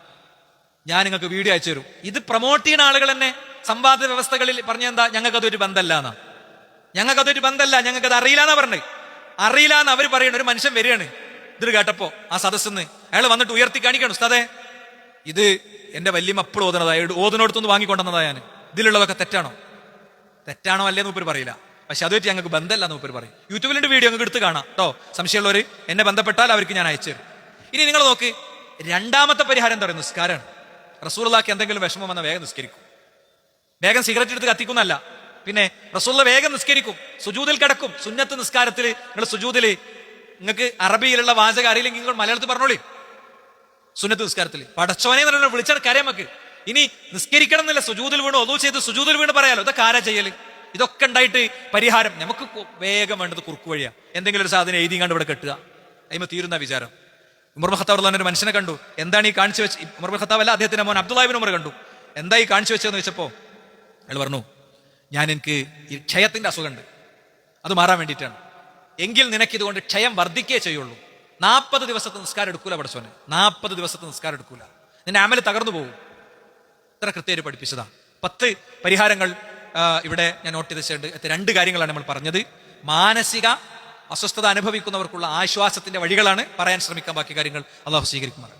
ഞാൻ നിങ്ങൾക്ക് വീഡിയോ അയച്ചു തരും. ഇത് പ്രൊമോട്ട് ചെയ്യുന്ന ആളുകൾ തന്നെ സംവാദ വ്യവസ്ഥകളിൽ പറഞ്ഞെന്താ, ഞങ്ങൾക്കതൊരു ബന്ധമല്ല എന്നാ, ഞങ്ങൾക്കതൊരു ബന്ധമല്ല, ഞങ്ങൾക്കത് അറിയില്ല എന്നാ പറഞ്ഞത്. അറിയില്ല എന്ന് അവർ പറയുന്ന ഒരു മനുഷ്യൻ വരികയാണ്. ഇത് കേട്ടപ്പോ ആ സദസ്സെന്ന് അയാൾ വന്നിട്ട് ഉയർത്തി കാണിക്കണം, ഉസ്താദേ ഇത് എന്റെ വല്യമ്മ എപ്പോഴും ഓതുനോടത്തൊന്ന് വാങ്ങിക്കൊണ്ടെന്നതാ ഞാൻ, ഇതിലുള്ളതൊക്കെ തെറ്റാണോ അല്ലേന്ന് മൂപ്പര് പറയില്ല, പക്ഷെ അതുമായിട്ട് ഞങ്ങൾക്ക് ബന്ധമല്ല എന്ന് മൂപ്പര് പറയും. യൂട്യൂബിലുണ്ട് വീഡിയോ ഞങ്ങൾക്ക് എടുത്ത് കാണാം കേട്ടോ. സംശയമുള്ളവർ എന്നെ ബന്ധപ്പെട്ടാൽ അവർക്ക് ഞാൻ അയച്ചു തരും. ഇനി നിങ്ങൾ നോക്ക്, രണ്ടാമത്തെ പരിഹാരം എന്താ പറയുന്നത്? നിസ്കാരമാണ്. റസൂലുള്ളാഹിക്ക് എന്തെങ്കിലും വിഷമം വന്നാൽ വേഗം നിസ്കരിക്കും. വേഗം സിഗരറ്റ് എടുത്ത് കത്തിക്കുന്നല്ല, പിന്നെ റസൂലുള്ളാഹി വേഗം നിസ്കരിക്കും, സുജൂദിൽ കിടക്കും. സുന്നത്ത് നിസ്കാരത്തിൽ നിങ്ങൾ സുജൂദിൽ നിങ്ങൾക്ക് അറബിയിലുള്ള വാചകം അറിയില്ലെങ്കിൽ നിങ്ങൾ മലയാളത്തിൽ പറഞ്ഞോളി. സുന്നത്ത് നിസ്കാരത്തിൽ പടച്ചോനെ എന്ന് പറഞ്ഞാൽ വിളിച്ചാൽ കരയാൻ നമുക്ക്. ഇനി നിസ്കരിക്കണം എന്നില്ല, സുജൂദിൽ വീണ് ഒദു ചെയ്ത് സുജൂദിൽ വീണ് പറയാലോ. ഇതൊക്കെ ആരാ ചെയ്യല്? ഇതൊക്കെ ഉണ്ടായിട്ട് പരിഹാരം നമുക്ക് വേഗം വേണ്ടത് കുറുക്കു വഴിയാ. എന്തെങ്കിലും ഒരു സാധനം എഴുതി കണ്ട് ഇവിടെ കെട്ടുക, അതിമ തീരുന്ന വിചാരം. ഉമർ ബിൻ ഖത്താബ് ഒരു മനുഷ്യനെ കണ്ടു. എന്താണ് ഈ കാണിച്ചു വെച്ച്? ഉമർ ബിൻ ഖത്താബ് അല്ല, അദ്ദേഹത്തിന്റെ മോൻ അബ്ദുല്ലാഹി ഇബ്നു ഉമർ കണ്ടു. എന്താ ഈ കാണിച്ചു വെച്ചതെന്ന് വെച്ചപ്പോ അയാൾ പറഞ്ഞു, എനിക്ക് ഈ ക്ഷയത്തിന്റെ അസുഖമുണ്ട്, അത് മാറാൻ വേണ്ടിയിട്ടാണ്. എങ്കിൽ നിനക്കിതുകൊണ്ട് ക്ഷയം വർദ്ധിക്കേ ചെയ്യുള്ളൂ. 40 ദിവസത്തെ നിസ്കാരം എടുക്കൂല പടച്ചോനെ, 40 ദിവസത്തെ നിസ്കാരം എടുക്കൂല, നിന്റെ അമല് തകർന്നു പോകും. ഇത്ര കൃത്യമായിട്ട് പഠിപ്പിച്ചതാ. 10 പരിഹാരങ്ങൾ ഇവിടെ ഞാൻ നോട്ട് ചെയ്ത് വെച്ചിട്ടുണ്ട്. 2 കാര്യങ്ങളാണ് നമ്മൾ പറഞ്ഞത്. മാനസിക അസ്വസ്ഥത അനുഭവിക്കുന്നവർക്കുള്ള ആശ്വാസത്തിന്റെ വഴികളാണ് പറയാൻ ശ്രമിക്കാൻ. ബാക്കി കാര്യങ്ങൾ അള്ളാഹു സ്വീകരിക്കുമാറാകട്ടെ.